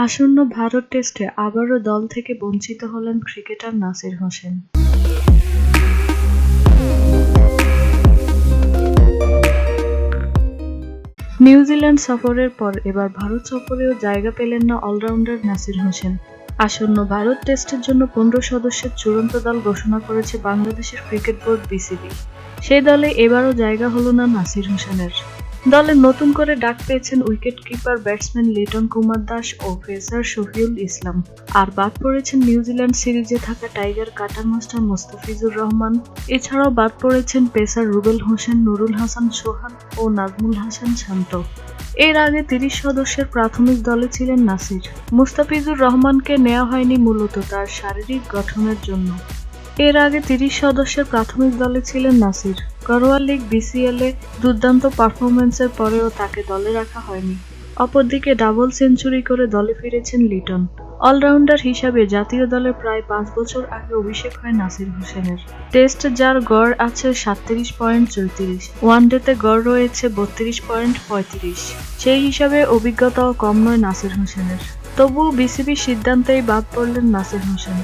আসন্ন ভারত টেস্টে আবারও দল থেকে বঞ্চিত হলেন ক্রিকেটার নাসির হোসেন। নিউজিল্যান্ড সফরের পর এবার ভারত সফরেও জায়গা পেলেন না অলরাউন্ডার নাসির হোসেন। আসন্ন ভারত টেস্টের জন্য 15 সদস্যের চূড়ান্ত দল ঘোষণা করেছে বাংলাদেশের ক্রিকেট বোর্ড বিসিবি। সেই দলে এবারও জায়গা হলো না নাসির হোসেনের। দলে নতুন করে ডাক পেয়েছেন wicket keeper batsman Liton Kumar Das ও পেসার শফিউল ইসলাম। আর বাদ পড়েছেন নিউজিল্যান্ড সিরিজে থাকা tiger cutter master Mustafizur Rahman. এছাড়াও বাদ পড়েছেন পেসার রুবেল হোসেন, নুরুল হাসান সোহান ও নাজমুল হাসান শান্ত। এর আগে 30 সদস্যের প্রাথমিক দলে ছিলেন নাসির। মুস্তাফিজুর রহমানকে নেওয়া হয়নি মূলত তার শারীরিক গঠনের জন্য। এর আগে 30 সদস্যের প্রাথমিক দলে ছিলেন নাসির। ঘরোয়া লিগ বিসিএলে দুর্দান্ত পারফরম্যান্সের পরেও তাকে দলে রাখা হয়নি। অপরদিকে ডাবল সেঞ্চুরি করে দলে ফিরেছেন লিটন। অলরাউন্ডার হিসাবে জাতীয় দলে প্রায় 5 বছর আগে অভিষেক হয় নাসির হোসেনের। টেস্ট যার গড় আছে 37.34, ওয়ানডেতে গড় রয়েছে 32.35। সেই হিসাবে অভিজ্ঞতাও কম নয় নাসির হোসেনের। তবুও বিসিবির সিদ্ধান্তেই বাদ পড়লেন নাসির হোসেন।